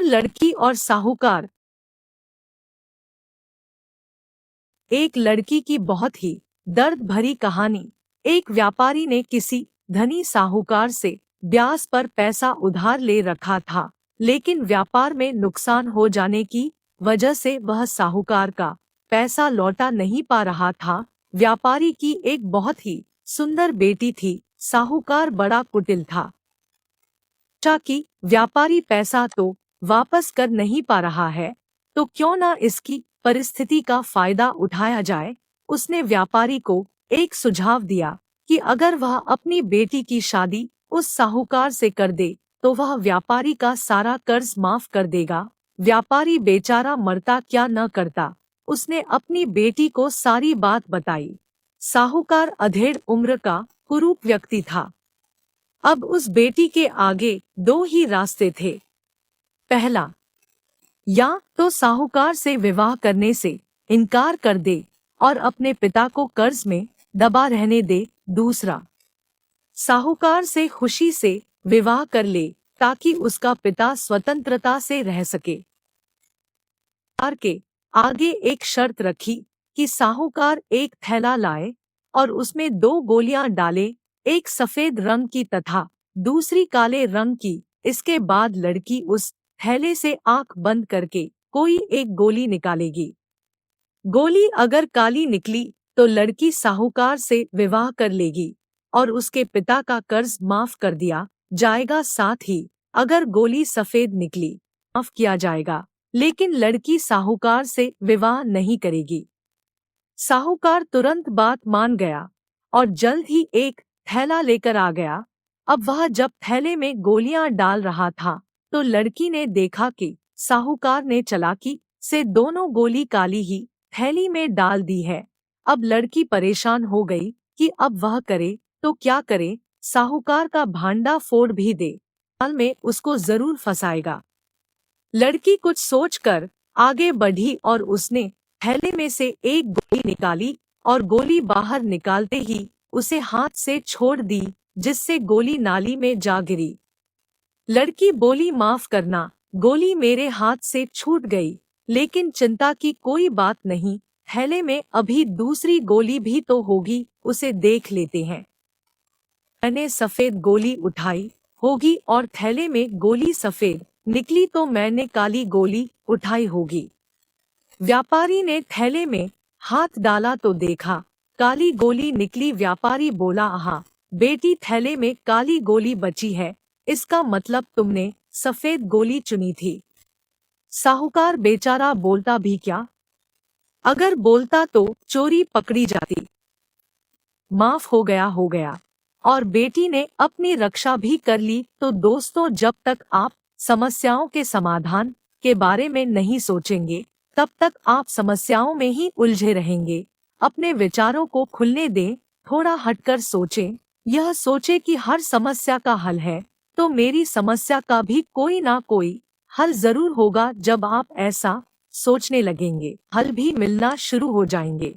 लड़की और साहूकार। एक लड़की की बहुत ही दर्द भरी कहानी। एक व्यापारी ने किसी धनी साहूकार से ब्याज पर पैसा उधार ले रखा था, लेकिन व्यापार में नुकसान हो जाने की वजह से वह साहूकार का पैसा लौटा नहीं पा रहा था। व्यापारी की एक बहुत ही सुंदर बेटी थी। साहूकार बड़ा कुटिल था कि व्यापारी पैसा तो वापस कर नहीं पा रहा है, तो क्यों ना इसकी परिस्थिति का फायदा उठाया जाए। उसने व्यापारी को एक सुझाव दिया कि अगर वह अपनी बेटी की शादी उस साहूकार से कर दे तो वह व्यापारी का सारा कर्ज माफ कर देगा। व्यापारी बेचारा मरता क्या न करता। उसने अपनी बेटी को सारी बात बताई। साहूकार अधेड़ उम्र का कुरूप व्यक्ति था। अब उस बेटी के आगे दो ही रास्ते थे। पहला, या तो साहूकार से विवाह करने से इनकार कर दे और अपने पिता को कर्ज में दबा रहने दे। दूसरा, साहूकार से खुशी से विवाह कर ले ताकि उसका पिता स्वतंत्रता से रह सके। साहूकार के आगे एक शर्त रखी कि साहूकार एक थैला लाए और उसमें 2 गोलियां डाले, एक सफेद रंग की तथा दूसरी काले रंग की। इसके बाद लड़की उस थैले से आंख बंद करके कोई एक गोली निकालेगी। गोली अगर काली निकली तो लड़की साहूकार से विवाह कर लेगी और उसके पिता का कर्ज माफ कर दिया जाएगा। साथ ही अगर गोली सफेद निकली माफ किया जाएगा, लेकिन लड़की साहूकार से विवाह नहीं करेगी। साहूकार तुरंत बात मान गया और जल्द ही एक थैला लेकर आ गया। अब वह जब थैले में गोलियां डाल रहा था तो लड़की ने देखा कि साहूकार ने चालाकी से दोनों गोली काली ही थैली में डाल दी है। अब लड़की परेशान हो गई कि अब वह करे तो क्या करे। साहूकार का भांडा फोड़ भी दे, जाल में उसको जरूर फंसाएगा। लड़की कुछ सोचकर आगे बढ़ी और उसने थैले में से एक गोली निकाली और गोली बाहर निकालते ही उसे हाथ से छोड़ दी, जिससे गोली नाली में जा गिरी। लड़की बोली, माफ करना, गोली मेरे हाथ से छूट गई, लेकिन चिंता की कोई बात नहीं, थैले में अभी दूसरी गोली भी तो होगी, उसे देख लेते हैं। मैंने सफेद गोली उठाई होगी और थैले में गोली सफेद निकली तो मैंने काली गोली उठाई होगी। व्यापारी ने थैले में हाथ डाला तो देखा काली गोली निकली। व्यापारी बोला, आहा बेटी, थैले में काली गोली बची है, इसका मतलब तुमने सफेद गोली चुनी थी। साहूकार बेचारा बोलता भी क्या, अगर बोलता तो चोरी पकड़ी जाती। माफ हो गया और बेटी ने अपनी रक्षा भी कर ली। तो दोस्तों, जब तक आप समस्याओं के समाधान के बारे में नहीं सोचेंगे तब तक आप समस्याओं में ही उलझे रहेंगे। अपने विचारों को खुलने दें, थोड़ा हटकर सोचें। यह सोचे कि हर समस्या का हल है तो मेरी समस्या का भी कोई ना कोई हल जरूर होगा। जब आप ऐसा सोचने लगेंगे, हल भी मिलना शुरू हो जाएंगे।